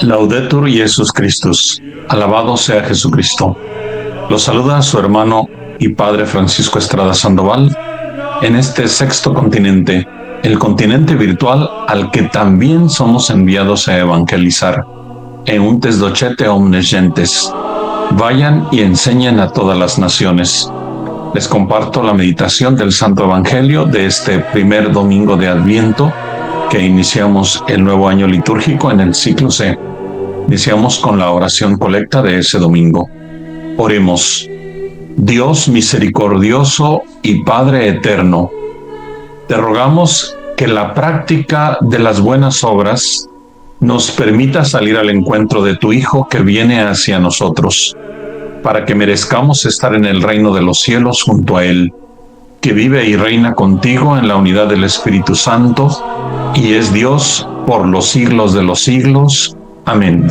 Laudetur Jesus Christus. Alabado sea Jesucristo. Los saluda su hermano y padre Francisco Estrada Sandoval en este sexto continente, el continente virtual al que también somos enviados a evangelizar. Euntes docete omnes gentes. Vayan y enseñen a todas las naciones. Les comparto la meditación del Santo Evangelio de este primer domingo de Adviento, que iniciamos el nuevo año litúrgico en el ciclo C. Iniciamos con la oración colecta de ese domingo. Oremos. Dios misericordioso y Padre eterno, te rogamos que la práctica de las buenas obras nos permita salir al encuentro de tu Hijo que viene hacia nosotros, para que merezcamos estar en el reino de los cielos junto a Él, que vive y reina contigo en la unidad del Espíritu Santo, y es Dios por los siglos de los siglos. Amén.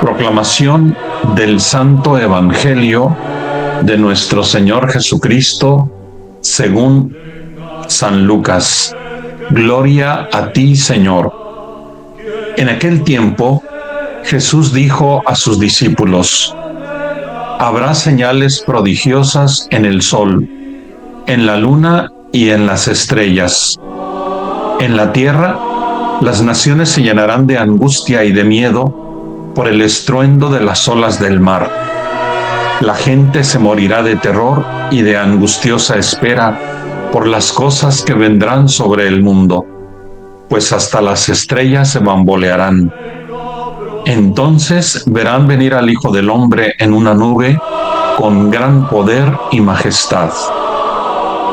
Proclamación del Santo Evangelio de nuestro Señor Jesucristo según San Lucas. Gloria a ti, Señor. En aquel tiempo, Jesús dijo a sus discípulos: habrá señales prodigiosas en el sol, en la luna y en las estrellas. En la tierra, las naciones se llenarán de angustia y de miedo por el estruendo de las olas del mar. La gente se morirá de terror y de angustiosa espera por las cosas que vendrán sobre el mundo, pues hasta las estrellas se bambolearán. Entonces verán venir al Hijo del Hombre en una nube con gran poder y majestad.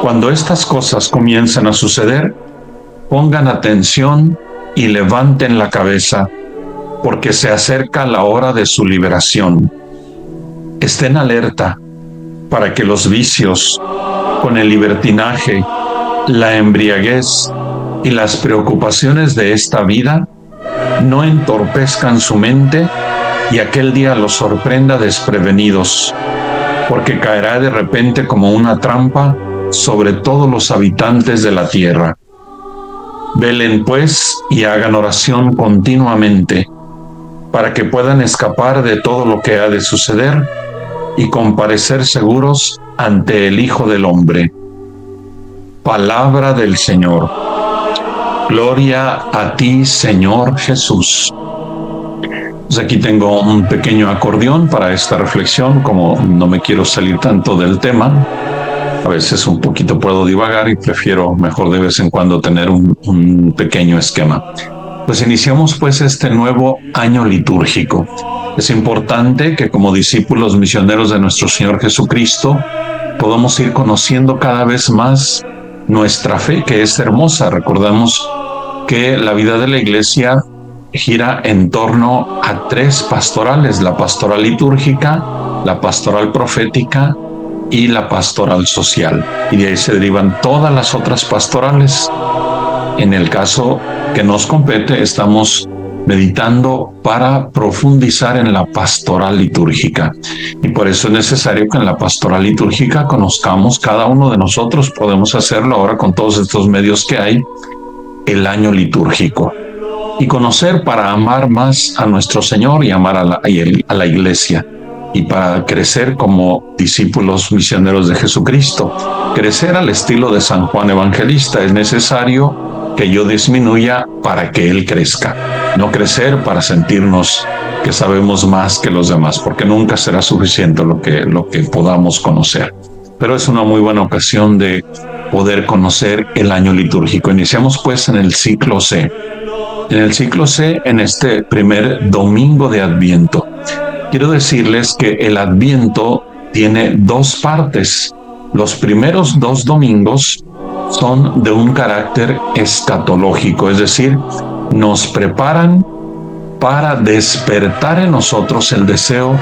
Cuando estas cosas comiencen a suceder, pongan atención y levanten la cabeza, porque se acerca la hora de su liberación. Estén alerta para que los vicios, con el libertinaje, la embriaguez y las preocupaciones de esta vida no entorpezcan su mente y aquel día los sorprenda desprevenidos, porque caerá de repente como una trampa sobre todos los habitantes de la tierra. Velen pues y hagan oración continuamente, para que puedan escapar de todo lo que ha de suceder y comparecer seguros ante el Hijo del Hombre. Palabra del Señor. Gloria a ti, Señor Jesús. Pues aquí tengo un pequeño acordeón para esta reflexión, como no me quiero salir tanto del tema. A veces un poquito puedo divagar y prefiero mejor de vez en cuando tener un pequeño esquema. Pues iniciamos pues este nuevo año litúrgico. Es importante que como discípulos misioneros de nuestro Señor Jesucristo podamos ir conociendo cada vez más nuestra fe, que es hermosa. Recordamos que la vida de la Iglesia gira en torno a tres pastorales: la pastoral litúrgica, la pastoral profética y la pastoral social. Y de ahí se derivan todas las otras pastorales. En el caso que nos compete, estamos meditando para profundizar en la pastoral litúrgica. Y por eso es necesario que en la pastoral litúrgica conozcamos cada uno de nosotros. Podemos hacerlo ahora con todos estos medios que hay, el año litúrgico. Y conocer para amar más a nuestro Señor y amar a la Iglesia. Y para crecer como discípulos misioneros de Jesucristo. Crecer al estilo de San Juan Evangelista. Es necesario que yo disminuya para que Él crezca. No crecer para sentirnos que sabemos más que los demás, porque nunca será suficiente lo que podamos conocer. Pero es una muy buena ocasión de poder conocer el año litúrgico. Iniciamos pues en el ciclo C. En el ciclo C, en este primer domingo de Adviento. Quiero decirles que el Adviento tiene dos partes. Los primeros dos domingos son de un carácter escatológico, es decir, nos preparan para despertar en nosotros el deseo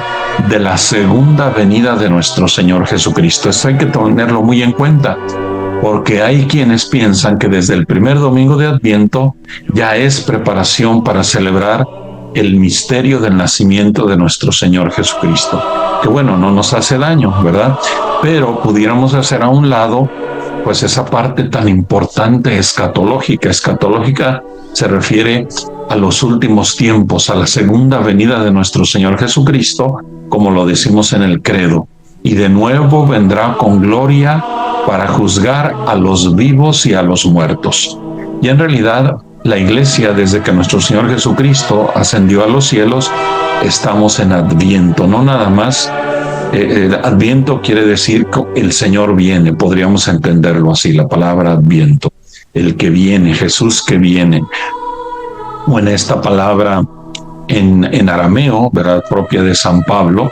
de la segunda venida de nuestro Señor Jesucristo. Esto hay que tenerlo muy en cuenta, porque hay quienes piensan que desde el primer domingo de Adviento ya es preparación para celebrar el misterio del nacimiento de nuestro Señor Jesucristo, que bueno, no nos hace daño, ¿verdad? Pero pudiéramos hacer a un lado pues esa parte tan importante escatológica. Escatológica se refiere a los últimos tiempos, a la segunda venida de nuestro Señor Jesucristo, como lo decimos en el credo. Y de nuevo vendrá con gloria para juzgar a los vivos y a los muertos. Y en realidad, la Iglesia, desde que nuestro Señor Jesucristo ascendió a los cielos, estamos en Adviento, no nada más. Adviento quiere decir que el Señor viene, podríamos entenderlo así, la palabra Adviento, el que viene, Jesús que viene. O en esta palabra en arameo, ¿verdad?, propia de San Pablo,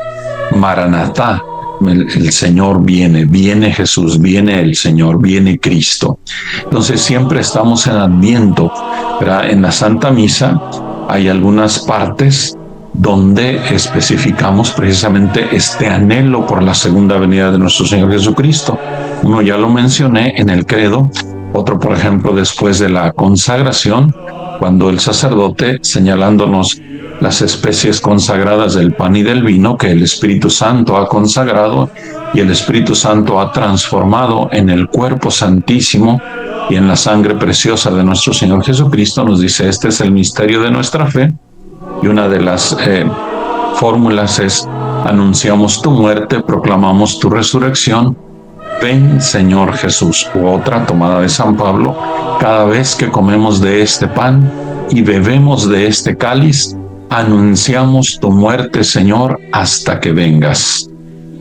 Maranatá, el Señor viene, viene Jesús, viene el Señor, viene Cristo. Entonces siempre estamos en Adviento, ¿verdad? En la Santa Misa hay algunas partes donde especificamos precisamente este anhelo por la segunda venida de nuestro Señor Jesucristo. Uno ya lo mencioné en el credo, otro, por ejemplo, después de la consagración, cuando el sacerdote, señalándonos las especies consagradas del pan y del vino que el Espíritu Santo ha consagrado y el Espíritu Santo ha transformado en el cuerpo santísimo y en la sangre preciosa de nuestro Señor Jesucristo, nos dice: este es el misterio de nuestra fe. Y una de las fórmulas es: anunciamos tu muerte, proclamamos tu resurrección, ven Señor Jesús. U otra tomada de San Pablo: cada vez que comemos de este pan y bebemos de este cáliz, anunciamos tu muerte, Señor, hasta que vengas.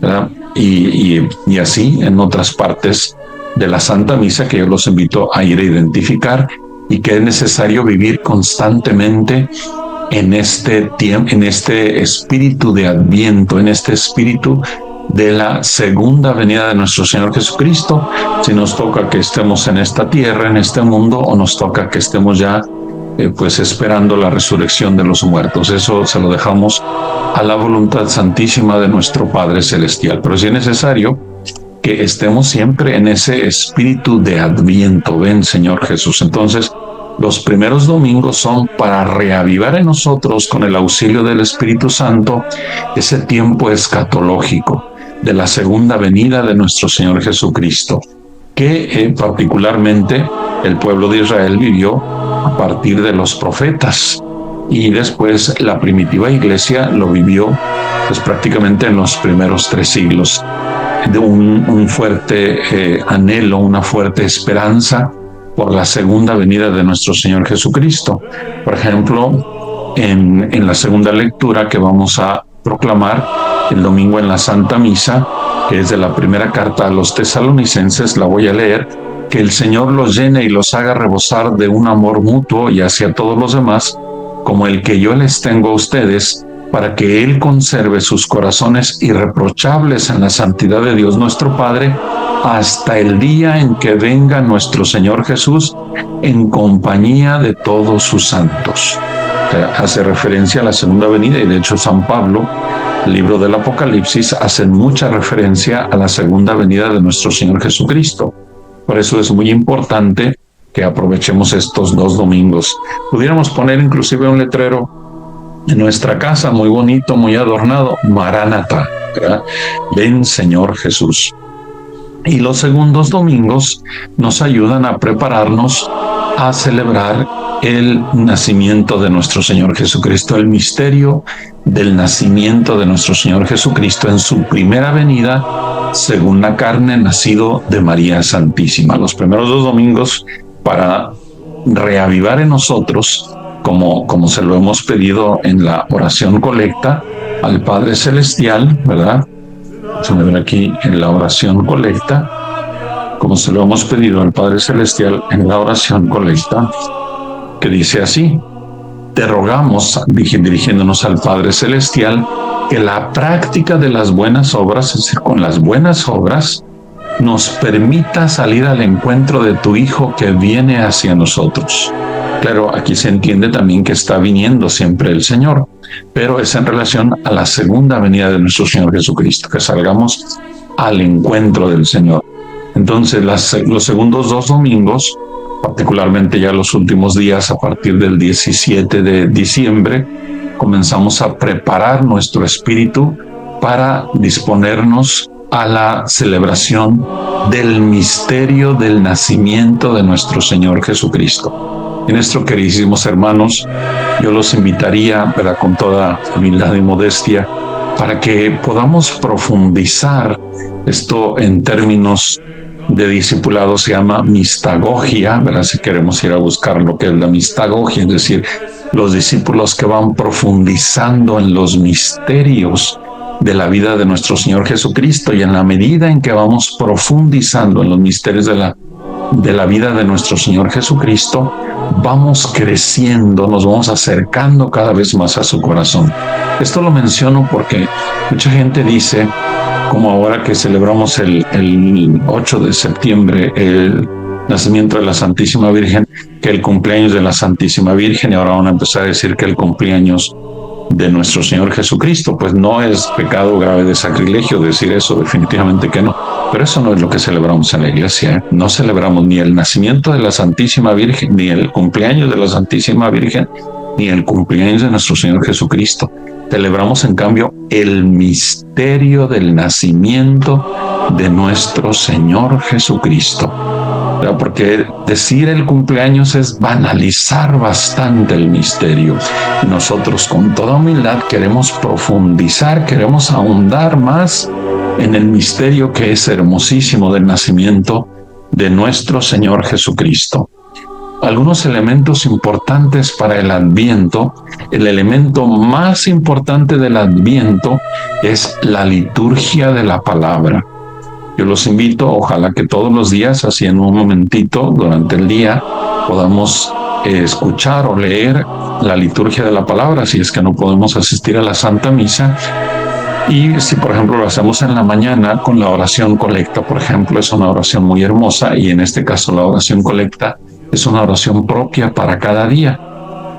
¿Verdad? Y así en otras partes de la Santa Misa, que yo los invito a ir a identificar, y que es necesario vivir constantemente en este tiempo, en este espíritu de Adviento, en este espíritu de la segunda venida de nuestro Señor Jesucristo, si nos toca que estemos en esta tierra, en este mundo, o nos toca que estemos ya pues esperando la resurrección de los muertos. Eso se lo dejamos a la voluntad santísima de nuestro Padre Celestial. Pero sí es necesario que estemos siempre en ese espíritu de Adviento. Ven, Señor Jesús. Entonces, los primeros domingos son para reavivar en nosotros, con el auxilio del Espíritu Santo, ese tiempo escatológico de la segunda venida de nuestro Señor Jesucristo, que particularmente el pueblo de Israel vivió a partir de los profetas, y después la primitiva iglesia lo vivió pues prácticamente en los primeros 3 siglos, de un fuerte anhelo, una fuerte esperanza por la segunda venida de nuestro Señor Jesucristo. Por ejemplo, en la segunda lectura que vamos a proclamar el domingo en la Santa Misa, que es de la primera carta a los tesalonicenses, la voy a leer: que el Señor los llene y los haga rebosar de un amor mutuo y hacia todos los demás, como el que yo les tengo a ustedes, para que Él conserve sus corazones irreprochables en la santidad de Dios nuestro Padre, hasta el día en que venga nuestro Señor Jesús en compañía de todos sus santos. O sea, hace referencia a la segunda venida, y de hecho San Pablo, el libro del Apocalipsis, hace mucha referencia a la segunda venida de nuestro Señor Jesucristo. Por eso es muy importante que aprovechemos estos 2 domingos. Pudiéramos poner inclusive un letrero en nuestra casa, muy bonito, muy adornado: Maranatá, ¿verdad? Ven Señor Jesús. Y los segundos domingos nos ayudan a prepararnos a celebrar el nacimiento de nuestro Señor Jesucristo, el misterio del nacimiento de nuestro Señor Jesucristo en su primera venida, según la carne, nacido de María Santísima. Los primeros 2 domingos para reavivar en nosotros, como se lo hemos pedido en la oración colecta al Padre Celestial, ¿verdad? Déjenme ver aquí en la oración colecta, como se lo hemos pedido al Padre Celestial en la oración colecta, que dice así: te rogamos, dirigiéndonos al Padre Celestial, que la práctica de las buenas obras, es decir, con las buenas obras, nos permita salir al encuentro de tu Hijo que viene hacia nosotros. Claro, aquí se entiende también que está viniendo siempre el Señor, pero es en relación a la segunda venida de nuestro Señor Jesucristo, que salgamos al encuentro del Señor. Entonces, los segundos 2 domingos, particularmente ya los últimos días, a partir del 17 de diciembre, comenzamos a preparar nuestro espíritu para disponernos a la celebración del misterio del nacimiento de nuestro Señor Jesucristo. En esto, queridísimos hermanos, yo los invitaría, ¿verdad?, con toda humildad y modestia, para que podamos profundizar esto en términos de discipulado. Se llama mistagogia, ¿verdad? Si queremos ir a buscar lo que es la mistagogia, es decir, los discípulos que van profundizando en los misterios de la vida de nuestro Señor Jesucristo, y en la medida en que vamos profundizando en los misterios de la vida de nuestro Señor Jesucristo, vamos creciendo, nos vamos acercando cada vez más a su corazón. Esto lo menciono porque mucha gente dice, como ahora que celebramos el 8 de septiembre, el nacimiento de la Santísima Virgen, que el cumpleaños de la Santísima Virgen, y ahora van a empezar a decir que el cumpleaños de nuestro Señor Jesucristo. Pues no es pecado grave de sacrilegio decir eso, definitivamente que no, pero eso no es lo que celebramos en la iglesia, ¿eh? No celebramos ni el nacimiento de la Santísima Virgen, ni el cumpleaños de la Santísima Virgen, ni el cumpleaños de nuestro Señor Jesucristo. Celebramos, en cambio, el misterio del nacimiento de nuestro Señor Jesucristo. Porque decir el cumpleaños es banalizar bastante el misterio. Nosotros, con toda humildad, queremos profundizar, queremos ahondar más en el misterio que es hermosísimo del nacimiento de nuestro Señor Jesucristo. Algunos elementos importantes para el Adviento. El elemento más importante del Adviento es la liturgia de la palabra. Yo los invito, ojalá que todos los días, así en un momentito durante el día, podamos escuchar o leer la liturgia de la palabra, si es que no podemos asistir a la Santa Misa. Y si, por ejemplo, lo hacemos en la mañana con la oración colecta, por ejemplo, es una oración muy hermosa, y en este caso la oración colecta es una oración propia para cada día.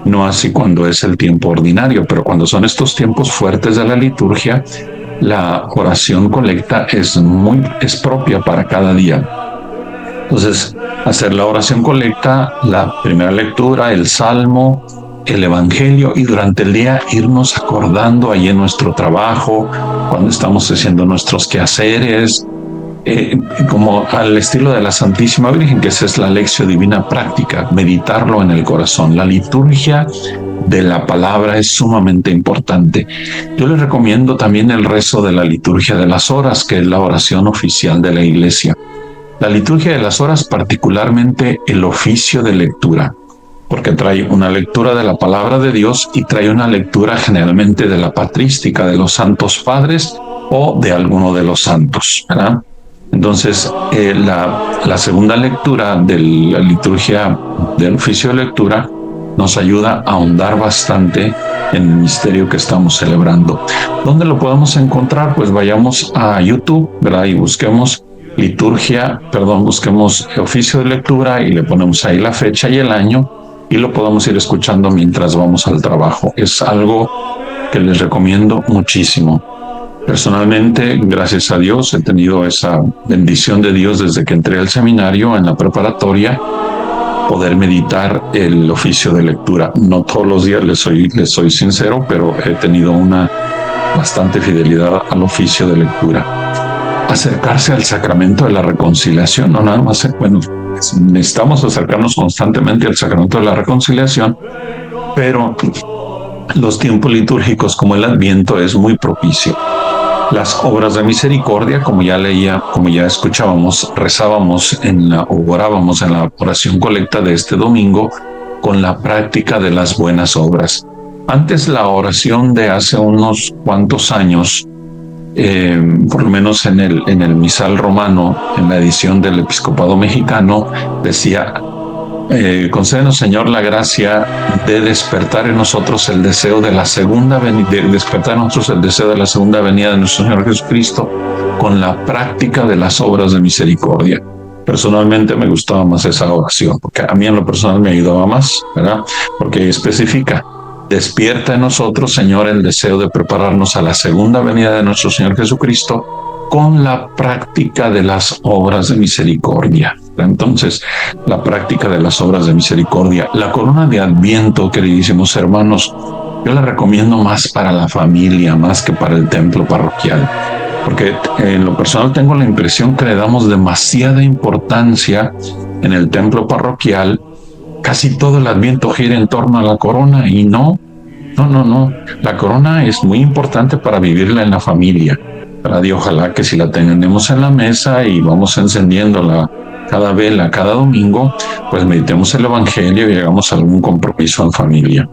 No así cuando es el tiempo ordinario, pero cuando son estos tiempos fuertes de la liturgia, la oración colecta es propia para cada día. Entonces, hacer la oración colecta, la primera lectura, el salmo, el evangelio, y durante el día irnos acordando ahí en nuestro trabajo, cuando estamos haciendo nuestros quehaceres, como al estilo de la Santísima Virgen, que esa es la lección divina práctica, meditarlo en el corazón. La liturgia de la palabra es sumamente importante. Yo les recomiendo también el rezo de la liturgia de las horas, que es la oración oficial de la Iglesia. La liturgia de las horas, particularmente el oficio de lectura, porque trae una lectura de la palabra de Dios y trae una lectura generalmente de la patrística de los santos padres o de alguno de los santos, ¿verdad? Entonces, la segunda lectura de la liturgia del oficio de lectura nos ayuda a ahondar bastante en el misterio que estamos celebrando. ¿Dónde lo podemos encontrar? Pues vayamos a YouTube, ¿verdad? Y busquemos busquemos oficio de lectura y le ponemos ahí la fecha y el año, y lo podemos ir escuchando mientras vamos al trabajo. Es algo que les recomiendo muchísimo. Personalmente, gracias a Dios, he tenido esa bendición de Dios desde que entré al seminario, en la preparatoria, poder meditar el oficio de lectura. No todos los días, les soy sincero, pero he tenido una bastante fidelidad al oficio de lectura. Acercarse al sacramento de la reconciliación, no nada más, necesitamos acercarnos constantemente al sacramento de la reconciliación, pero los tiempos litúrgicos como el Adviento es muy propicio. Las obras de misericordia, como ya escuchábamos, rezábamos o orábamos en la oración colecta de este domingo, con la práctica de las buenas obras. Antes, la oración de hace unos cuantos años, por lo menos en el misal romano, en la edición del Episcopado Mexicano, decía: concédenos, Señor, la gracia de despertar en nosotros el deseo de la segunda venida, de nuestro Señor Jesucristo, con la práctica de las obras de misericordia. Personalmente me gustaba más esa oración, porque a mí en lo personal me ayudaba más, ¿verdad? Porque especifica: despierta en nosotros, Señor, el deseo de prepararnos a la segunda venida de nuestro Señor Jesucristo, con la práctica de las obras de misericordia. Entonces, la práctica de las obras de misericordia. La corona de Adviento, queridísimos hermanos, yo la recomiendo más para la familia, más que para el templo parroquial, porque en lo personal tengo la impresión que le damos demasiada importancia en el templo parroquial casi todo el Adviento gira en torno a la corona y no. La corona es muy importante para vivirla en la familia, ¿verdad? Y ojalá que si la tenemos en la mesa y vamos encendiéndola cada vela, cada domingo, pues meditemos el Evangelio y hagamos algún compromiso en familia.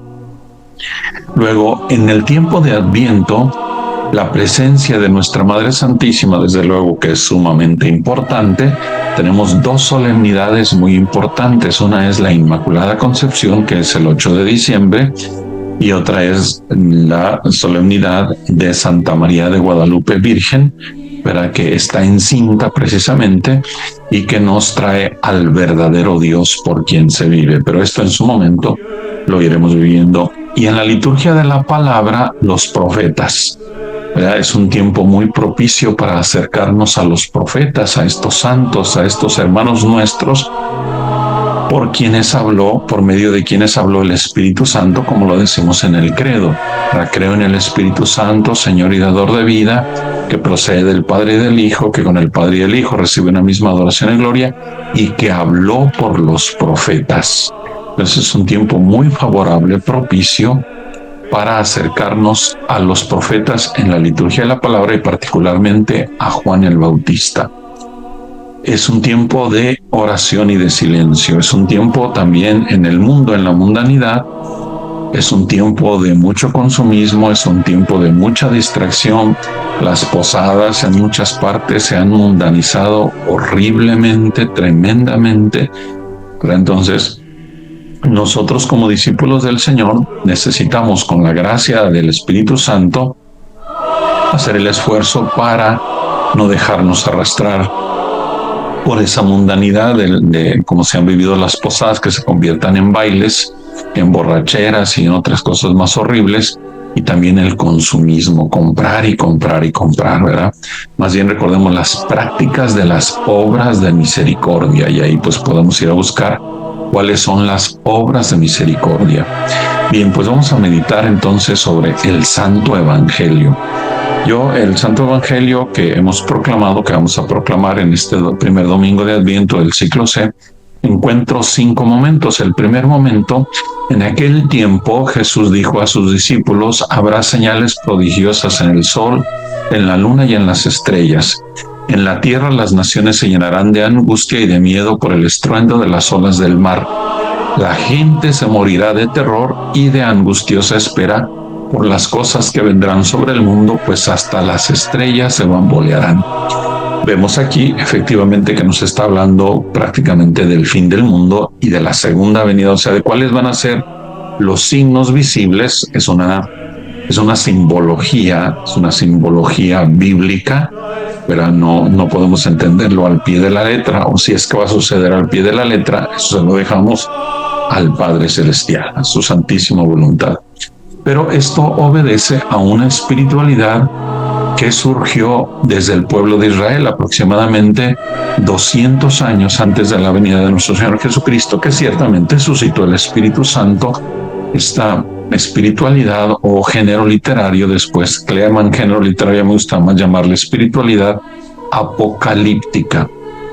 Luego, en el tiempo de Adviento, la presencia de nuestra Madre Santísima, desde luego que es sumamente importante. Tenemos dos solemnidades muy importantes. Una es la Inmaculada Concepción, que es el 8 de diciembre, y otra es la solemnidad de Santa María de Guadalupe Virgen, ¿verdad? Que está encinta precisamente y que nos trae al verdadero Dios por quien se vive. Pero esto en su momento lo iremos viviendo. Y en la liturgia de la palabra, los profetas, ¿verdad? Es un tiempo muy propicio para acercarnos a los profetas, a estos santos, a estos hermanos nuestros, por quienes habló, por medio de quienes habló el Espíritu Santo, como lo decimos en el credo. Creo en el Espíritu Santo, Señor y dador de vida, que procede del Padre y del Hijo, que con el Padre y el Hijo recibe una misma adoración y gloria, y que habló por los profetas. Entonces es un tiempo muy favorable, propicio, para acercarnos a los profetas en la liturgia de la palabra y particularmente a Juan el Bautista. Es un tiempo de oración y de silencio. Es un tiempo también en el mundo, en la mundanidad. Es un tiempo de mucho consumismo, es un tiempo de mucha distracción. Las posadas en muchas partes se han mundanizado horriblemente, tremendamente. Pero entonces, nosotros como discípulos del Señor necesitamos, con la gracia del Espíritu Santo, hacer el esfuerzo para no dejarnos arrastrar por esa mundanidad de cómo se han vivido las posadas, que se conviertan en bailes, en borracheras y en otras cosas más horribles, y también el consumismo, comprar y comprar y comprar, ¿verdad? Más bien recordemos las prácticas de las obras de misericordia, y ahí pues podemos ir a buscar cuáles son las obras de misericordia. Bien, pues vamos a meditar entonces sobre el Santo Evangelio. El Santo Evangelio que hemos proclamado, que vamos a proclamar en este primer domingo de Adviento del ciclo C, encuentro 5 momentos. El primer momento: en aquel tiempo Jesús dijo a sus discípulos: habrá señales prodigiosas en el sol, en la luna y en las estrellas. En la tierra las naciones se llenarán de angustia y de miedo por el estruendo de las olas del mar. La gente se morirá de terror y de angustiosa espera por las cosas que vendrán sobre el mundo, pues hasta las estrellas se bambolearán. Vemos aquí efectivamente que nos está hablando prácticamente del fin del mundo y de la segunda venida, o sea, de cuáles van a ser los signos visibles. Es una simbología bíblica, pero no podemos entenderlo al pie de la letra, o si es que va a suceder al pie de la letra, eso se lo dejamos al Padre Celestial, a su santísima voluntad. Pero esto obedece a una espiritualidad que surgió desde el pueblo de Israel aproximadamente 200 años antes de la venida de nuestro Señor Jesucristo, que ciertamente suscitó el Espíritu Santo. Esta espiritualidad o género literario, después que le llaman género literario, me gusta más llamarle espiritualidad apocalíptica,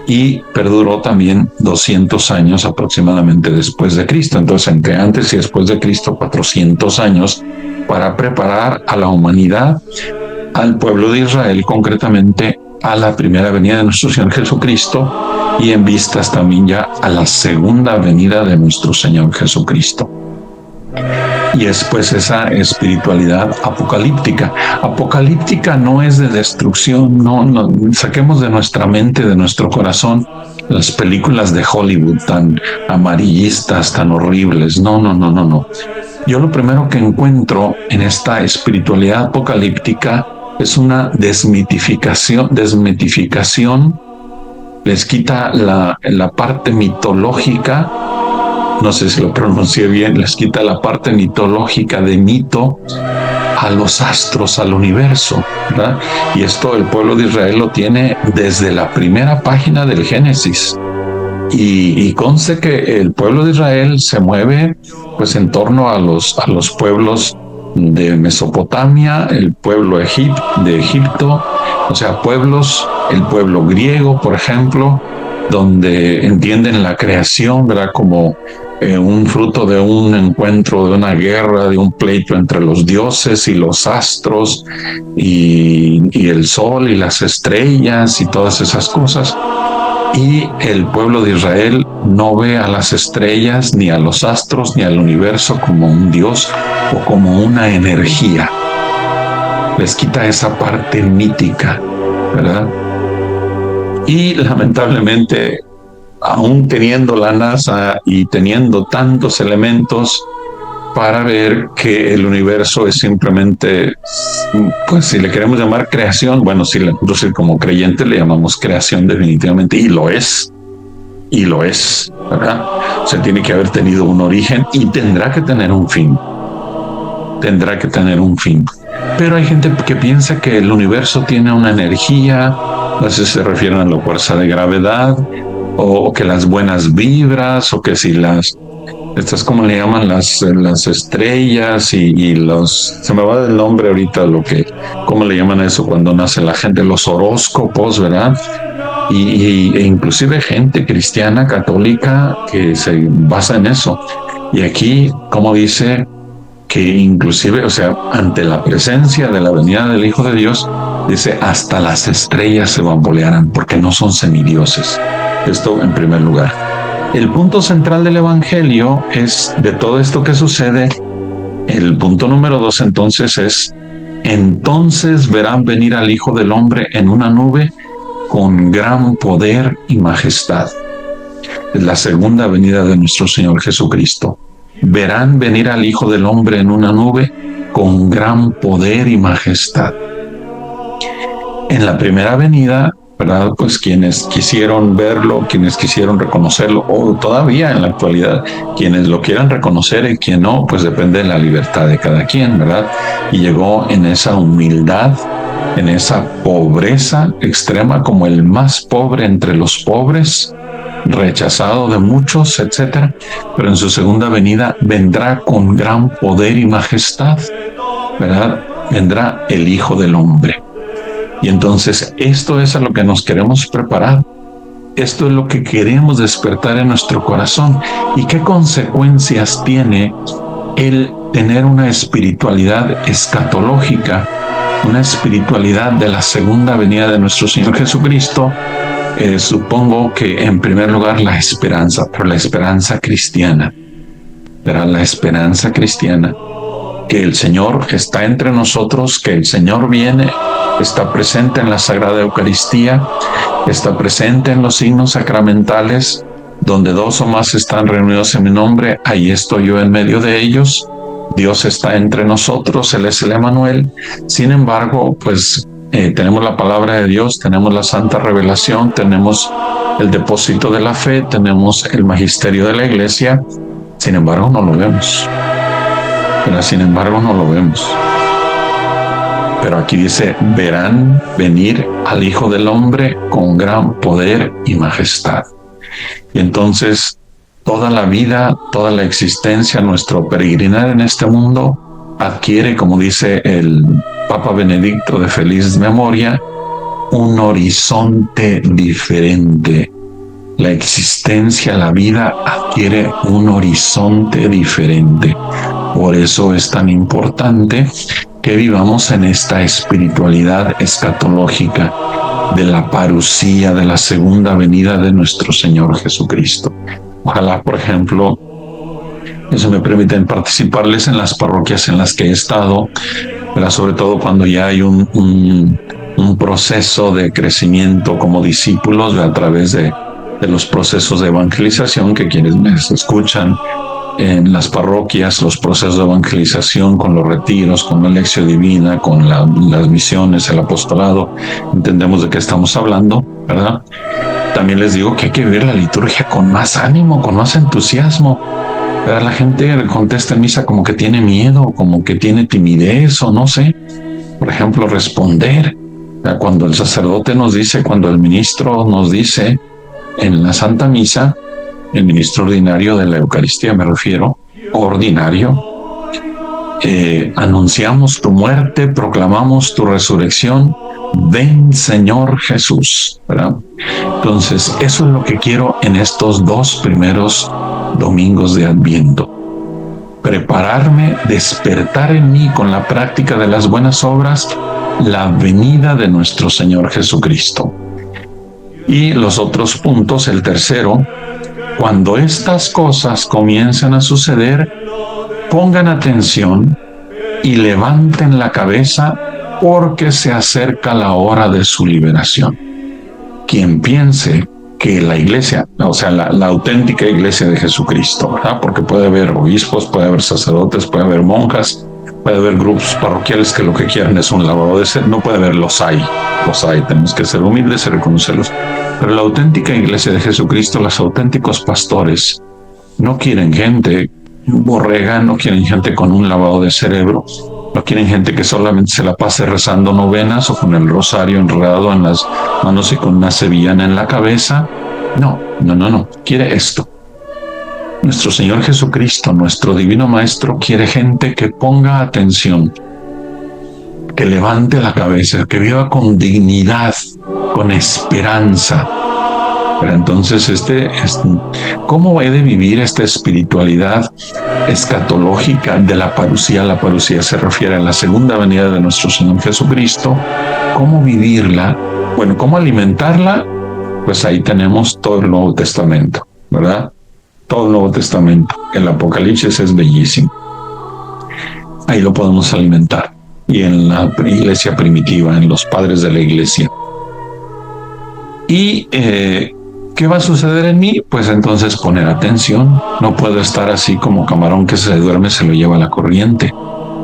y perduró también 200 años aproximadamente después de Cristo. Entonces, entre antes y después de Cristo, 400 años para preparar a la humanidad, al pueblo de Israel concretamente, a la primera venida de nuestro Señor Jesucristo, y en vistas también ya a la segunda venida de nuestro Señor Jesucristo. Y es pues esa espiritualidad apocalíptica. Apocalíptica no es de destrucción, no saquemos de nuestra mente, de nuestro corazón, las películas de Hollywood tan amarillistas, tan horribles. No. Yo lo primero que encuentro en esta espiritualidad apocalíptica es una desmitificación, les quita la parte mitológica. No sé si lo pronuncié bien, les quita la parte mitológica de mito a los astros, al universo, ¿verdad? Y esto el pueblo de Israel lo tiene desde la primera página del Génesis. Y conste que el pueblo de Israel se mueve pues en torno a los pueblos de Mesopotamia, el pueblo de Egipto, o sea, el pueblo griego, por ejemplo, donde entienden la creación, ¿verdad? Como un fruto de un encuentro, de una guerra, de un pleito entre los dioses y los astros y el sol y las estrellas y todas esas cosas. Y el pueblo de Israel no ve a las estrellas, ni a los astros, ni al universo como un dios o como una energía. Les quita esa parte mítica, ¿verdad? Y lamentablemente, aún teniendo la NASA y teniendo tantos elementos para ver que el universo es simplemente, pues si le queremos llamar creación, bueno, si nosotros como creyentes le llamamos creación definitivamente, y lo es, ¿verdad? O sea, tiene que haber tenido un origen y tendrá que tener un fin. Pero hay gente que piensa que el universo tiene una energía, a veces se refieren a la fuerza de gravedad, o que las buenas vibras, o que si estas como le llaman las estrellas y se me va del nombre ahorita cómo le llaman eso cuando nace la gente, los horóscopos, ¿verdad? E inclusive gente cristiana, católica, que se basa en eso. Y aquí, como dice, que inclusive, o sea, ante la presencia de la venida del Hijo de Dios, dice, hasta las estrellas se bambolearán porque no son semidioses. Esto en primer lugar. El punto central del Evangelio es, de todo esto que sucede, el punto número 2 entonces es, entonces verán venir al Hijo del Hombre en una nube con gran poder y majestad. Es la segunda venida de nuestro Señor Jesucristo. Verán venir al Hijo del Hombre en una nube con gran poder y majestad. En la primera venida, ¿verdad? Pues quienes quisieron verlo, quienes quisieron reconocerlo, o todavía en la actualidad, quienes lo quieran reconocer y quien no, pues depende de la libertad de cada quien, ¿verdad? Y llegó en esa humildad, en esa pobreza extrema, como el más pobre entre los pobres, rechazado de muchos, etcétera, pero en su segunda venida vendrá con gran poder y majestad, ¿verdad? Vendrá el Hijo del Hombre. Y entonces esto es a lo que nos queremos preparar. Esto es lo que queremos despertar en nuestro corazón. ¿Y qué consecuencias tiene el tener una espiritualidad escatológica, una espiritualidad de la segunda venida de nuestro Señor Jesucristo? Supongo que en primer lugar la esperanza, pero la esperanza cristiana, ¿verdad? La esperanza cristiana, que el Señor está entre nosotros, que el Señor viene, está presente en la Sagrada Eucaristía, está presente en los signos sacramentales, donde 2 o más están reunidos en mi nombre, ahí estoy yo en medio de ellos. Dios está entre nosotros, Él es el Emmanuel. Sin embargo, pues tenemos la palabra de Dios, tenemos la santa revelación, tenemos el depósito de la fe, tenemos el magisterio de la Iglesia. Sin embargo, no lo vemos. Pero aquí dice, verán venir al Hijo del Hombre con gran poder y majestad. Y entonces toda la vida, toda la existencia, nuestro peregrinar en este mundo adquiere, como dice el Papa Benedicto de feliz memoria, un horizonte diferente. La existencia, la vida adquiere un horizonte diferente. Por eso es tan importante que vivamos en esta espiritualidad escatológica de la parusía, de la segunda venida de nuestro Señor Jesucristo. Ojalá, por ejemplo, eso me permiten participarles en las parroquias en las que he estado, pero sobre todo cuando ya hay un proceso de crecimiento como discípulos a través de los procesos de evangelización, que quienes me escuchan en las parroquias, los procesos de evangelización con los retiros, con la lección divina, con las misiones, el apostolado, entendemos de qué estamos hablando, ¿verdad? También les digo que hay que vivir la liturgia con más ánimo, con más entusiasmo. ¿Verdad? La gente contesta en misa como que tiene miedo, como que tiene timidez o no sé. Por ejemplo, responder. Cuando el sacerdote nos dice, cuando el ministro nos dice en la Santa Misa, el ministro ordinario de la Eucaristía me refiero, ordinario, anunciamos tu muerte, proclamamos tu resurrección, ven Señor Jesús, ¿verdad? Entonces, eso es lo que quiero en estos 2 primeros domingos de Adviento. Prepararme, despertar en mí con la práctica de las buenas obras la venida de nuestro Señor Jesucristo. Y los otros puntos, el tercero, cuando estas cosas comiencen a suceder, pongan atención y levanten la cabeza porque se acerca la hora de su liberación. Quien piense que la iglesia, o sea, la auténtica iglesia de Jesucristo, ¿verdad? Porque puede haber obispos, puede haber sacerdotes, puede haber monjas, puede haber grupos parroquiales que lo que quieren es un lavado de cerebro, no puede haber, los hay, tenemos que ser humildes y reconocerlos. Pero la auténtica iglesia de Jesucristo, los auténticos pastores, no quieren gente borrega, no quieren gente con un lavado de cerebro, no quieren gente que solamente se la pase rezando novenas o con el rosario enredado en las manos y con una sevillana en la cabeza. No. Quiere esto. Nuestro Señor Jesucristo, nuestro Divino Maestro, quiere gente que ponga atención, que levante la cabeza, que viva con dignidad, con esperanza. Pero entonces, ¿cómo he de vivir esta espiritualidad escatológica de la parusía? La parusía se refiere a la segunda venida de nuestro Señor Jesucristo. ¿Cómo vivirla? Bueno, ¿cómo alimentarla? Pues ahí tenemos todo el Nuevo Testamento, ¿verdad? Todo el Nuevo Testamento. El Apocalipsis es bellísimo. Ahí lo podemos alimentar. Y en la iglesia primitiva, en los padres de la iglesia. Y ¿qué va a suceder en mí? Pues entonces poner atención. No puedo estar así como camarón que se duerme, se lo lleva la corriente.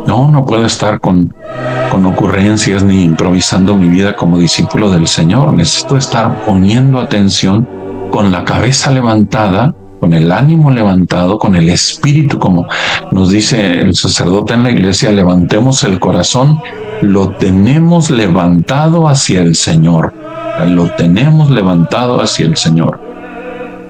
No puedo estar con ocurrencias ni improvisando mi vida como discípulo del Señor. Necesito estar poniendo atención con la cabeza levantada, con el ánimo levantado, con el espíritu, como nos dice el sacerdote en la iglesia, levantemos el corazón, lo tenemos levantado hacia el Señor. Lo tenemos levantado hacia el Señor.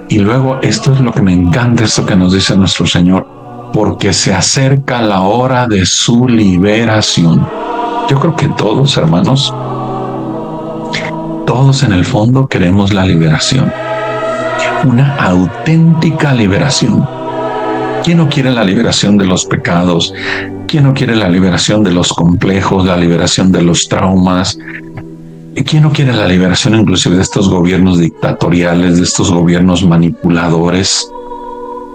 Y luego, esto es lo que me encanta, esto que nos dice nuestro Señor, porque se acerca la hora de su liberación. Yo creo que todos, hermanos, todos en el fondo queremos la liberación, una auténtica liberación. ¿Quién no quiere la liberación de los pecados? ¿Quién no quiere la liberación de los complejos, la liberación de los traumas? ¿Quién no quiere la liberación inclusive de estos gobiernos dictatoriales, de estos gobiernos manipuladores,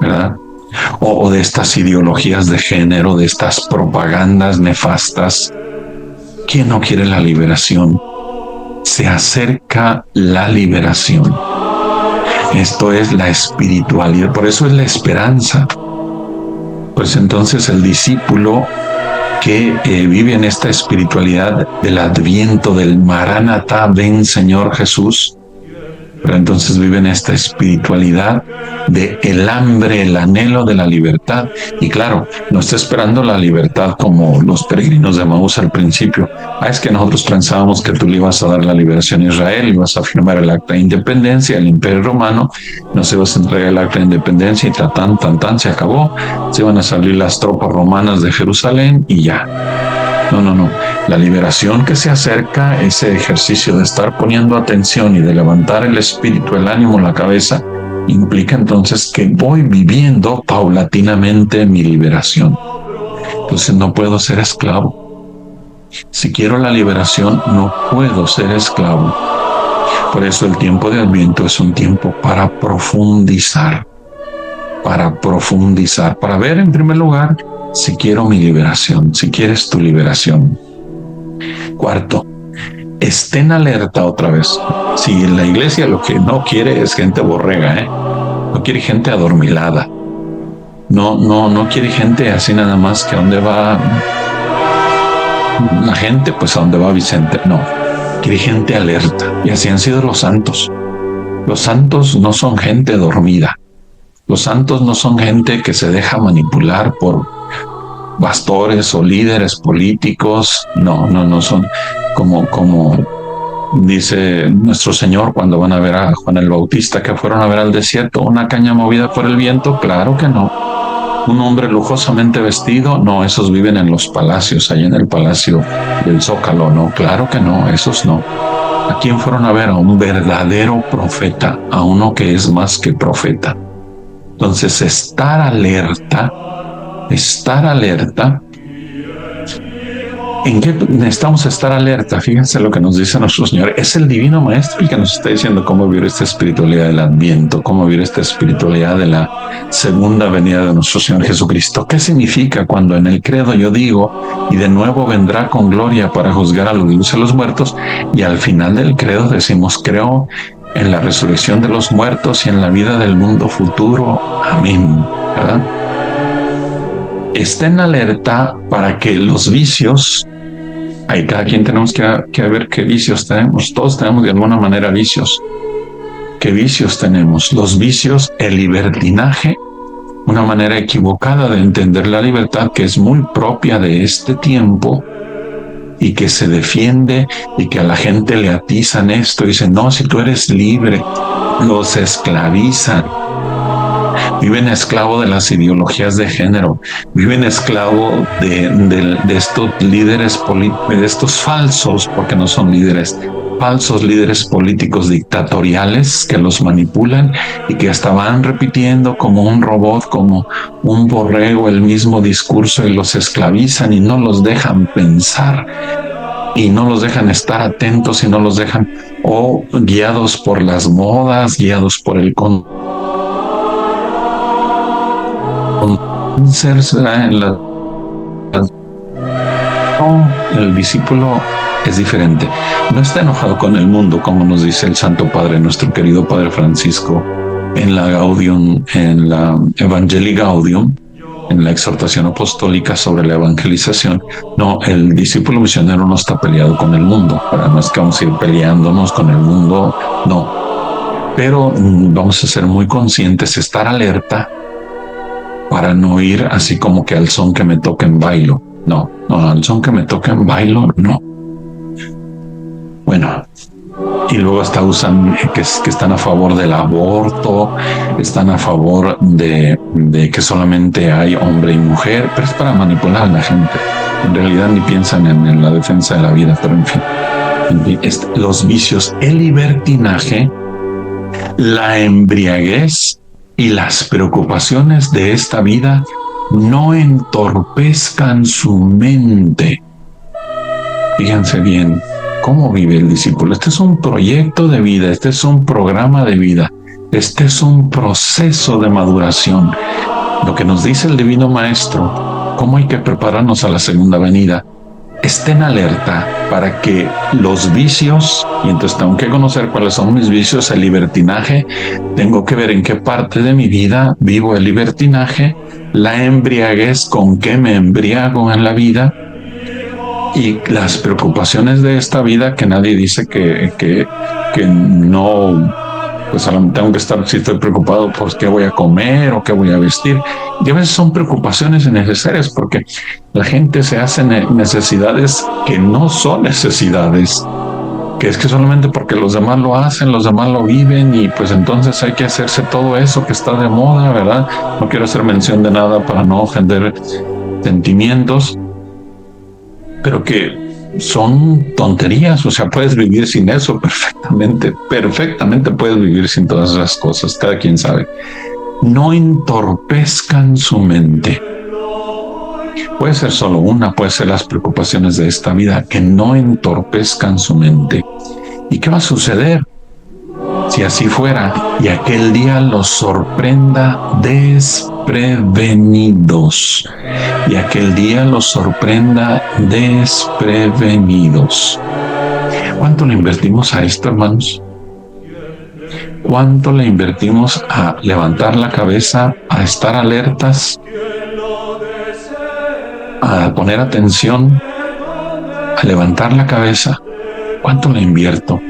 ¿verdad? O de estas ideologías de género, de estas propagandas nefastas? ¿Quién no quiere la liberación? Se acerca la liberación. Esto es la espiritualidad, por eso es la esperanza. Pues entonces el discípulo que vive en esta espiritualidad del Adviento, del Maranatá, ven Señor Jesús, pero entonces vive en esta espiritualidad de el hambre, el anhelo de la libertad. Y claro, no está esperando la libertad como los peregrinos de Emaús al principio. Es que nosotros pensábamos que tú le ibas a dar la liberación a Israel, ibas a firmar el acta de independencia, el Imperio Romano, nos ibas a entregar el acta de independencia y tan, se acabó. Se iban a salir las tropas romanas de Jerusalén y ya. No. La liberación que se acerca, ese ejercicio de estar poniendo atención y de levantar el espíritu, el ánimo, la cabeza, implica entonces que voy viviendo paulatinamente mi liberación. Entonces no puedo ser esclavo. Si quiero la liberación, no puedo ser esclavo. Por eso el tiempo de Adviento es un tiempo para profundizar, para ver en primer lugar si quiero mi liberación, si quieres tu liberación. Cuarto, estén alerta otra vez. Si en la iglesia lo que no quiere es gente borrega, no quiere gente adormilada. No quiere gente así nada más que a dónde va la gente, pues a dónde va Vicente. No, quiere gente alerta. Y así han sido los santos. Los santos no son gente dormida. Los santos no son gente que se deja manipular por pastores o líderes políticos. No son como dice nuestro Señor cuando van a ver a Juan el Bautista, que fueron a ver al desierto, una caña movida por el viento. Claro que no. Un hombre lujosamente vestido, no, esos viven en los palacios, ahí en el palacio del Zócalo, no, claro que no, esos no. ¿A quién fueron a ver? A un verdadero profeta, a uno que es más que profeta. Entonces, estar alerta. ¿En qué necesitamos estar alerta? Fíjense lo que nos dice nuestro Señor. Es el Divino Maestro el que nos está diciendo cómo vivir esta espiritualidad del Adviento, cómo vivir esta espiritualidad de la segunda venida de nuestro Señor Jesucristo. ¿Qué significa cuando en el credo yo digo, y de nuevo vendrá con gloria para juzgar a los vivos y a los muertos? Y al final del credo decimos, creo en la resurrección de los muertos y en la vida del mundo futuro. Amén. ¿Verdad? Estén alerta para que los vicios, ahí cada quien tenemos que ver qué vicios tenemos. Todos tenemos de alguna manera vicios. ¿Qué vicios tenemos? Los vicios, el libertinaje, una manera equivocada de entender la libertad que es muy propia de este tiempo y que se defiende y que a la gente le atizan esto y dicen, no, si tú eres libre, los esclavizan. Viven esclavo de las ideologías de género, viven esclavo de estos líderes de estos falsos, porque no son líderes, falsos líderes políticos dictatoriales que los manipulan y que hasta van repitiendo como un robot, como un borrego el mismo discurso y los esclavizan y no los dejan pensar y no los dejan estar atentos y no los dejan o guiados por las modas, guiados por el será en la... No, el discípulo es diferente. No está enojado con el mundo, como nos dice el Santo Padre, nuestro querido Padre Francisco, en la Gaudium, en la Evangelii Gaudium, en la exhortación apostólica sobre la evangelización. No, el discípulo misionero no está peleado con el mundo. Para no es que vamos a ir peleándonos con el mundo, no. Pero vamos a ser muy conscientes, estar alerta para no ir así como que al son que me toquen bailo. No, al son que me toquen bailo, no. Bueno, y luego hasta usan que están a favor del aborto, están a favor de que solamente hay hombre y mujer, pero es para manipular a la gente. En realidad ni piensan en la defensa de la vida, pero en fin, los vicios, el libertinaje, la embriaguez y las preocupaciones de esta vida no entorpezcan su mente. Fíjense bien cómo vive el discípulo. Este es un proyecto de vida, este es un programa de vida, este es un proceso de maduración. Lo que nos dice el Divino Maestro, cómo hay que prepararnos a la segunda venida. Estén alerta para que los vicios, y entonces tengo que conocer cuáles son mis vicios, el libertinaje, tengo que ver en qué parte de mi vida vivo el libertinaje, la embriaguez, con qué me embriago en la vida, y las preocupaciones de esta vida que nadie dice que no, pues tengo que estar, si estoy preocupado por qué voy a comer o qué voy a vestir. Y a veces son preocupaciones innecesarias porque la gente se hace necesidades que no son necesidades, que es que solamente porque los demás lo hacen, los demás lo viven y pues entonces hay que hacerse todo eso que está de moda, ¿verdad? No quiero hacer mención de nada para no ofender sentimientos, pero que son tonterías. O sea, puedes vivir sin eso perfectamente puedes vivir sin todas esas cosas, cada quien sabe. No entorpezcan su mente. Puede ser solo una, puede ser las preocupaciones de esta vida, que no entorpezcan su mente. ¿Y qué va a suceder si así fuera y aquel día los sorprenda desprevenidos? Y aquel día los sorprenda desprevenidos. ¿Cuánto le invertimos a esto, hermanos? ¿Cuánto le invertimos a levantar la cabeza, a estar alertas, a poner atención, a levantar la cabeza? ¿Cuánto le invierto?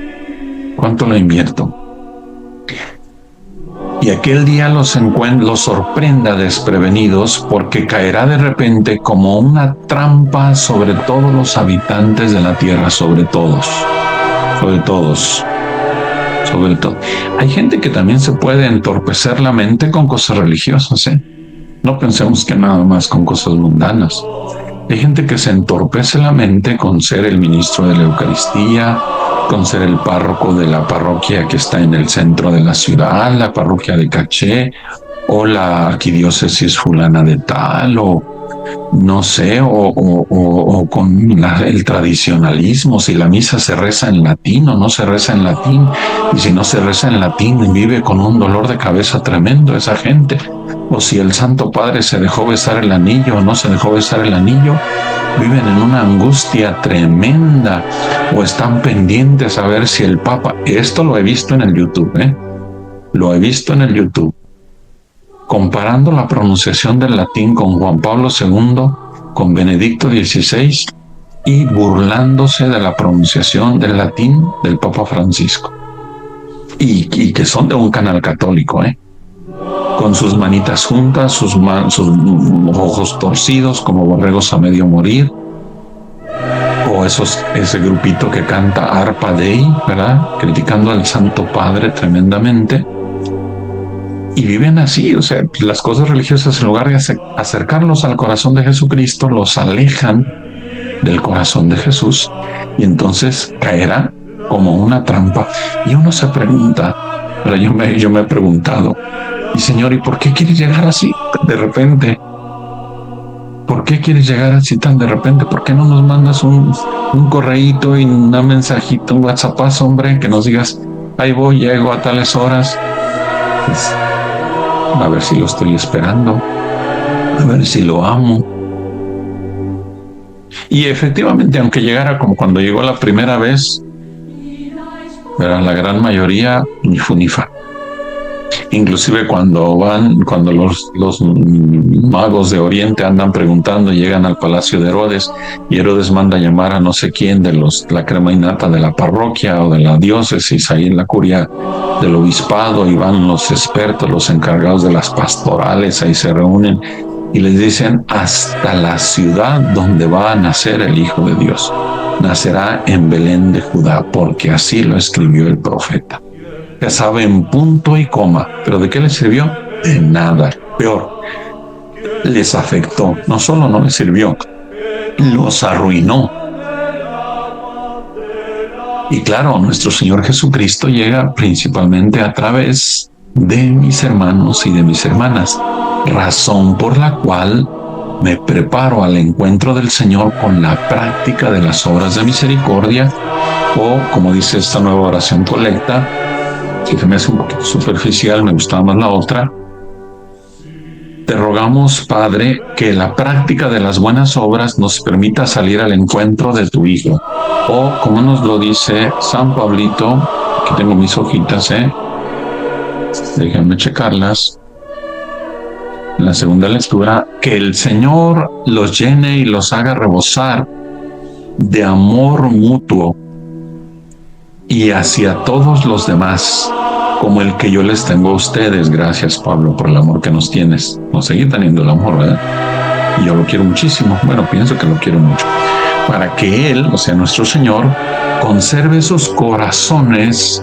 ¿Cuánto le invierto? Y aquel día los sorprenda desprevenidos, porque caerá de repente como una trampa sobre todos los habitantes de la tierra, sobre todo. Hay gente que también se puede entorpecer la mente con cosas religiosas, ¿eh? No pensemos que nada más con cosas mundanas. Hay gente que se entorpece la mente con ser el ministro de la Eucaristía, con ser el párroco de la parroquia que está en el centro de la ciudad, la parroquia de Caché, o la arquidiócesis fulana de tal, o no sé, o con el tradicionalismo, si la misa se reza en latín o no se reza en latín, y si no se reza en latín, vive con un dolor de cabeza tremendo esa gente, o si el Santo Padre se dejó besar el anillo o no se dejó besar el anillo, viven en una angustia tremenda, o están pendientes a ver si el Papa, esto lo he visto en el YouTube, lo he visto en el YouTube, comparando la pronunciación del latín con Juan Pablo II, con Benedicto XVI, y burlándose de la pronunciación del latín del Papa Francisco. Y que son de un canal católico, con sus manitas juntas, sus ojos torcidos como borregos a medio morir, o ese grupito que canta Arpa Dei, ¿verdad? Criticando al Santo Padre tremendamente. Y viven así, o sea, las cosas religiosas en lugar de acercarlos al corazón de Jesucristo, los alejan del corazón de Jesús, y entonces caerá como una trampa. Y uno se pregunta, pero yo me he preguntado, y Señor, ¿y por qué quieres llegar así de repente? ¿Por qué quieres llegar así tan de repente? ¿Por qué no nos mandas un correíto y un mensajito, un WhatsApp, hombre, que nos digas, ahí voy, llego a tales horas? Pues, a ver si lo estoy esperando, a ver si lo amo. Y efectivamente, aunque llegara como cuando llegó la primera vez, pero la gran mayoría ni fu ni fa. Inclusive cuando los magos de Oriente andan preguntando, llegan al palacio de Herodes, y Herodes manda llamar a no sé quién de la crema innata de la parroquia o de la diócesis, ahí en la curia del obispado, y van los expertos, los encargados de las pastorales, ahí se reúnen y les dicen, hasta la ciudad donde va a nacer el Hijo de Dios nacerá en Belén de Judá, porque así lo escribió el profeta. Ya saben, punto y coma. ¿Pero de qué les sirvió? De nada. Peor, les afectó. No solo no les sirvió, los arruinó. Y claro, nuestro Señor Jesucristo llega principalmente a través de mis hermanos y de mis hermanas, razón por la cual me preparo al encuentro del Señor con la práctica de las obras de misericordia, o como dice esta nueva oración colecta, que se me hace un poquito superficial, me gustaba más la otra. Te rogamos, Padre, que la práctica de las buenas obras nos permita salir al encuentro de tu Hijo. O, como nos lo dice San Pablito, aquí tengo mis hojitas, déjenme checarlas. En la segunda lectura, que el Señor los llene y los haga rebosar de amor mutuo y hacia todos los demás, como el que yo les tengo a ustedes. Gracias, Pablo, por el amor que nos tienes. Nos seguir teniendo el amor, ¿verdad? Y yo lo quiero muchísimo. Bueno, pienso que lo quiero mucho. Para que Él, o sea, nuestro Señor, conserve sus corazones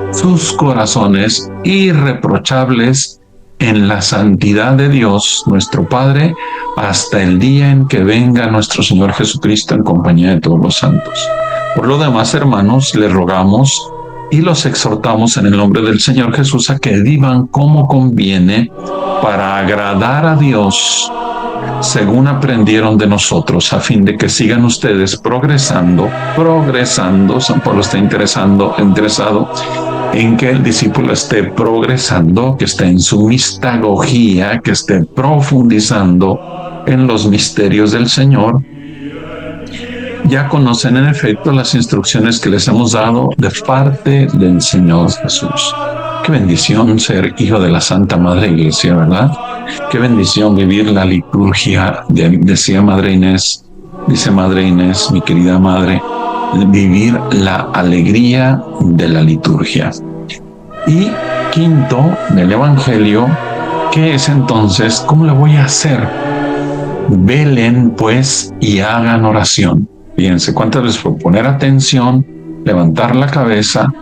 irreprochables en la santidad de Dios, nuestro Padre, hasta el día en que venga nuestro Señor Jesucristo en compañía de todos los santos. Por lo demás, hermanos, les rogamos y los exhortamos en el nombre del Señor Jesús a que vivan como conviene para agradar a Dios, según aprendieron de nosotros, a fin de que sigan ustedes progresando. San Pablo está interesado en que el discípulo esté progresando, que esté en su mistagogía, que esté profundizando en los misterios del Señor. Ya conocen en efecto las instrucciones que les hemos dado de parte del Señor Jesús. Qué bendición ser hijo de la Santa Madre Iglesia, ¿verdad? Qué bendición vivir la liturgia, decía Madre Inés, dice Madre Inés, mi querida madre, vivir la alegría de la liturgia. Y quinto, del Evangelio, ¿qué es entonces? ¿Cómo le voy a hacer? Velen, pues, y hagan oración. Fíjense cuántas veces fue poner atención, levantar la cabeza,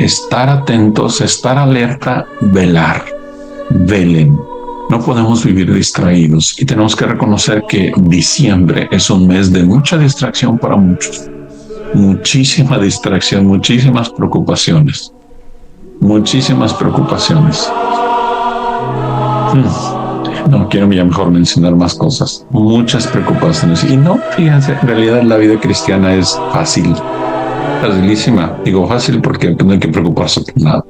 estar atentos, estar alerta, velar. Velen. No podemos vivir distraídos y tenemos que reconocer que diciembre es un mes de mucha distracción para muchos. Muchísima distracción, muchísimas preocupaciones. No quiero ya mejor mencionar más cosas, muchas preocupaciones. Y no, fíjense, en realidad la vida cristiana es fácil, facilísima. Digo fácil porque no hay que preocuparse por nada.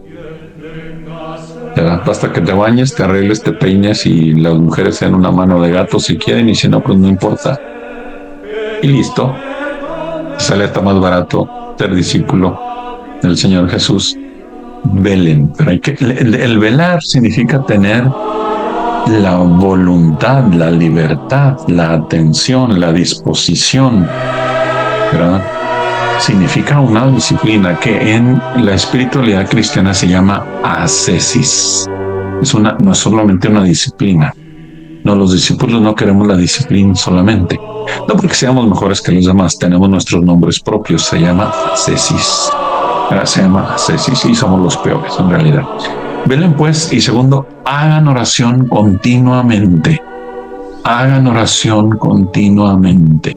Ya, basta que te bañes, te arregles, te peines y las mujeres sean una mano de gato si quieren y si no, pues no importa. Y listo. Sale hasta más barato ser discípulo del Señor Jesús. Velen, pero hay que, el velar significa tener la voluntad, la libertad, la atención, la disposición, ¿verdad? Significa una disciplina que en la espiritualidad cristiana se llama ascesis. No es solamente una disciplina. No, los discípulos no queremos la disciplina solamente. No porque seamos mejores que los demás, tenemos nuestros nombres propios. Se llama ascesis. Se llama ascesis y somos los peores en realidad. Velen pues, y segundo, hagan oración continuamente. Hagan oración continuamente.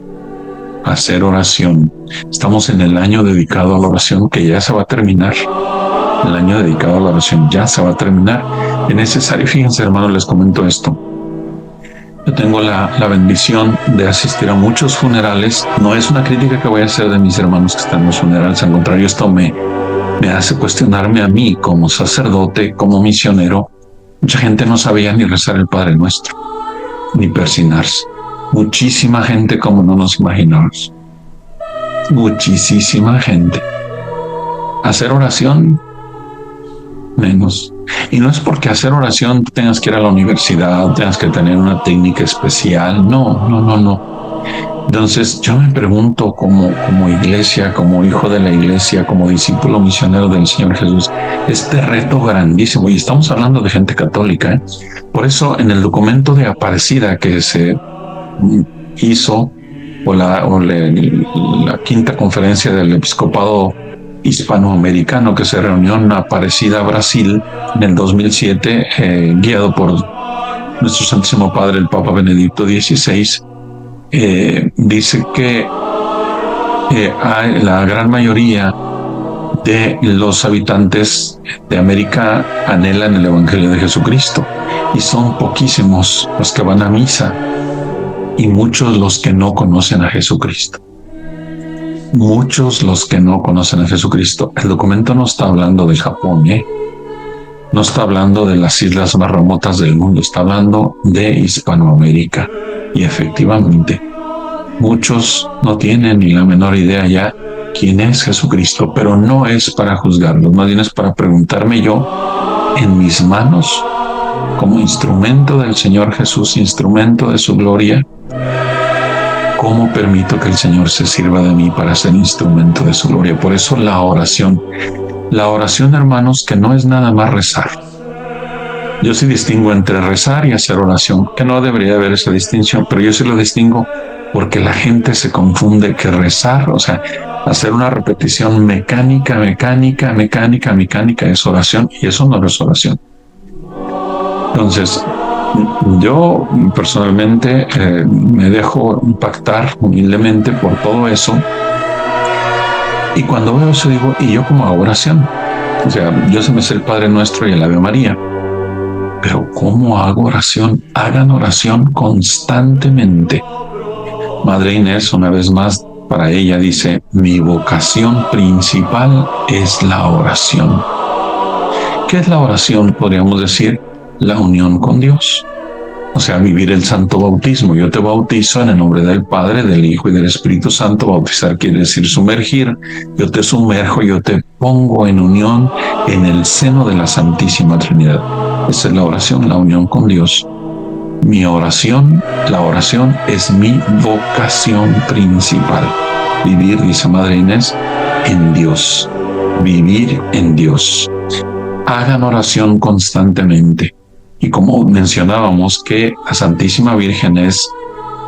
Hacer oración. Estamos en el año dedicado a la oración que ya se va a terminar. El año dedicado a la oración ya se va a terminar. Es necesario, fíjense hermanos, les comento esto. Yo tengo la bendición de asistir a muchos funerales. No es una crítica que voy a hacer de mis hermanos que están en los funerales. Al contrario, esto me hace cuestionarme a mí como sacerdote, como misionero. Mucha gente no sabía ni rezar el Padre Nuestro, ni persignarse. Muchísima gente como no nos imaginamos. Muchísima gente. Hacer oración, menos. Y no es porque hacer oración tengas que ir a la universidad, tengas que tener una técnica especial. No. Entonces yo me pregunto como iglesia, como hijo de la iglesia, como discípulo misionero del Señor Jesús, este reto grandísimo, y estamos hablando de gente católica, ¿eh? Por eso en el documento de Aparecida que se hizo, o la quinta conferencia del episcopado hispanoamericano que se reunió en Aparecida, Brasil, en el 2007, guiado por nuestro Santísimo Padre, el Papa Benedicto XVI, dice que la gran mayoría de los habitantes de América anhelan el Evangelio de Jesucristo y son poquísimos los que van a misa y muchos los que no conocen a Jesucristo. Muchos los que no conocen a Jesucristo. El documento no está hablando de Japón, no está hablando de las islas más remotas del mundo, está hablando de Hispanoamérica. Y efectivamente, muchos no tienen ni la menor idea ya quién es Jesucristo, pero no es para juzgarlos, más bien es para preguntarme yo en mis manos, como instrumento del Señor Jesús, instrumento de su gloria, ¿cómo permito que el Señor se sirva de mí para ser instrumento de su gloria? Por eso la oración, hermanos, que no es nada más rezar. Yo sí distingo entre rezar y hacer oración, que no debería haber esa distinción, pero yo sí lo distingo porque la gente se confunde que rezar, o sea, hacer una repetición mecánica es oración, y eso no es oración. Entonces, yo personalmente me dejo impactar humildemente por todo eso, y cuando veo eso digo, ¿y yo cómo hago oración? O sea, yo se me sé el Padre Nuestro y el Ave María, pero ¿cómo hago oración? Hagan oración constantemente. Madre Inés, una vez más, para ella dice, mi vocación principal es la oración. ¿Qué es la oración? Podríamos decir, la unión con Dios. O sea, vivir el santo bautismo. Yo te bautizo en el nombre del Padre, del Hijo y del Espíritu Santo. Bautizar quiere decir sumergir. Yo te sumerjo, yo te pongo en unión en el seno de la Santísima Trinidad. Esa es la oración, la unión con Dios. Mi oración, la oración es mi vocación principal. Vivir, dice Madre Inés, en Dios. Vivir en Dios. Hagan oración constantemente. Y como mencionábamos que la Santísima Virgen es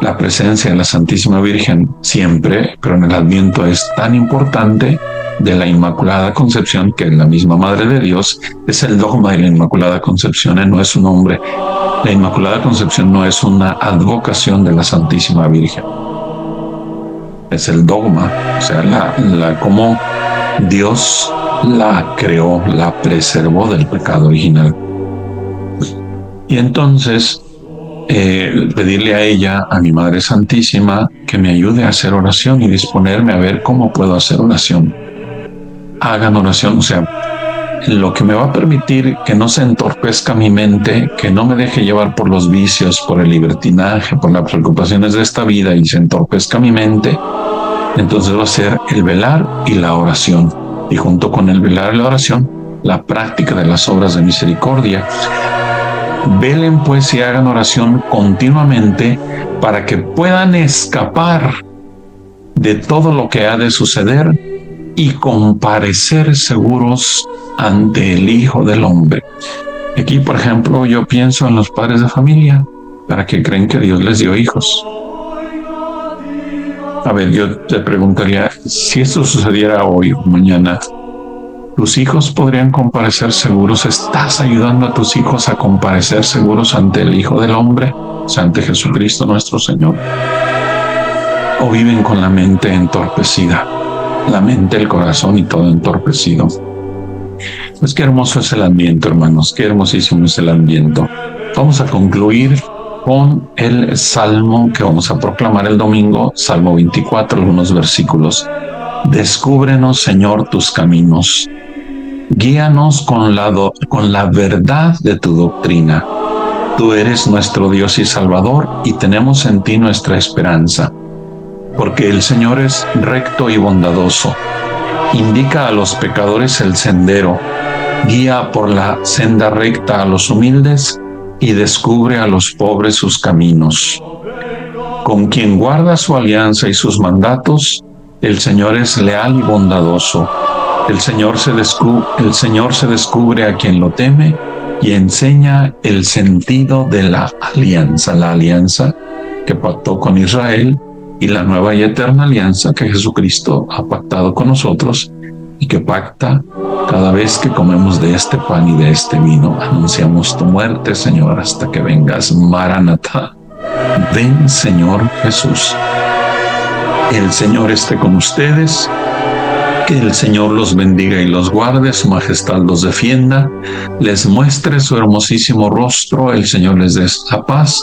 la presencia de la Santísima Virgen siempre, pero en el Adviento es tan importante, de la Inmaculada Concepción, que es la misma Madre de Dios, es el dogma de la Inmaculada Concepción, no es un nombre. La Inmaculada Concepción no es una advocación de la Santísima Virgen. Es el dogma, o sea, cómo Dios la creó, la preservó del pecado original. Y entonces pedirle a ella, a mi Madre Santísima, que me ayude a hacer oración y disponerme a ver cómo puedo hacer oración. Hagan oración, o sea, lo que me va a permitir que no se entorpezca mi mente, que no me deje llevar por los vicios, por el libertinaje, por las preocupaciones de esta vida y se entorpezca mi mente, entonces va a ser el velar y la oración. Y junto con el velar y la oración, la práctica de las obras de misericordia. Velen pues y hagan oración continuamente para que puedan escapar de todo lo que ha de suceder y comparecer seguros ante el Hijo del Hombre. Aquí, por ejemplo, yo pienso en los padres de familia, para que creen que Dios les dio hijos. A ver, yo te preguntaría, si esto sucediera hoy o mañana, ¿tus hijos podrían comparecer seguros? ¿Estás ayudando a tus hijos a comparecer seguros ante el Hijo del Hombre, ante Jesucristo nuestro Señor? ¿O viven con la mente entorpecida? La mente, el corazón y todo entorpecido. Pues qué hermoso es el ambiente, hermanos, qué hermosísimo es el ambiente. Vamos a concluir con el Salmo que vamos a proclamar el domingo, Salmo 24, algunos versículos. Descúbrenos, Señor, tus caminos. Guíanos con la verdad de tu doctrina. Tú eres nuestro Dios y Salvador, y tenemos en ti nuestra esperanza. Porque el Señor es recto y bondadoso. Indica a los pecadores el sendero, guía por la senda recta a los humildes y descubre a los pobres sus caminos. Con quien guarda su alianza y sus mandatos, el Señor es leal y bondadoso. El Señor se descubre a quien lo teme y enseña el sentido de la alianza que pactó con Israel y la nueva y eterna alianza que Jesucristo ha pactado con nosotros y que pacta cada vez que comemos de este pan y de este vino. Anunciamos tu muerte, Señor, hasta que vengas. Maranatá. Ven, Señor Jesús. El Señor esté con ustedes. Que el Señor los bendiga y los guarde, su majestad los defienda, les muestre su hermosísimo rostro, el Señor les dé la paz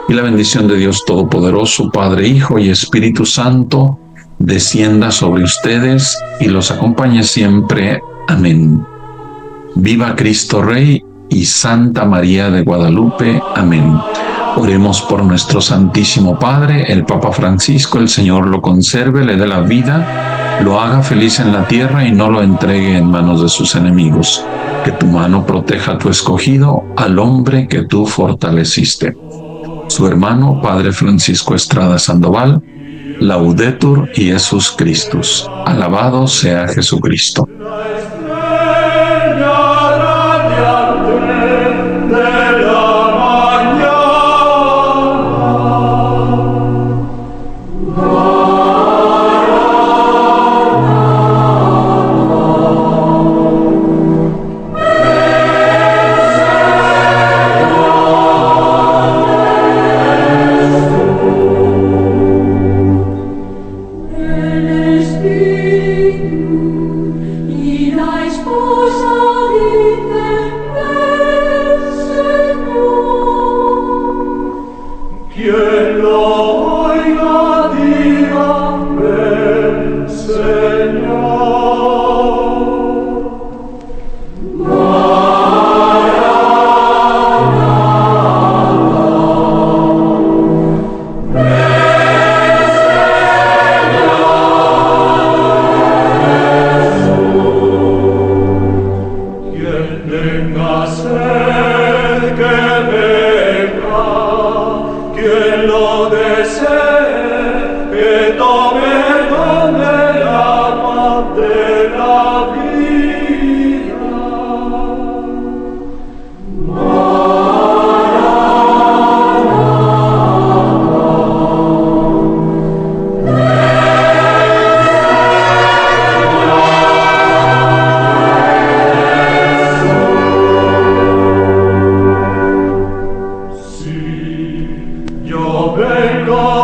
y la bendición de Dios Todopoderoso, Padre, Hijo y Espíritu Santo, descienda sobre ustedes y los acompañe siempre. Amén. Viva Cristo Rey y Santa María de Guadalupe. Amén. Oremos por nuestro Santísimo Padre, el Papa Francisco, el Señor lo conserve, le dé la vida, lo haga feliz en la tierra y no lo entregue en manos de sus enemigos. Que tu mano proteja a tu escogido, al hombre que tú fortaleciste. Su hermano, Padre Francisco Estrada Sandoval, Laudetur Jesus Christus. Alabado sea Jesucristo. Vengo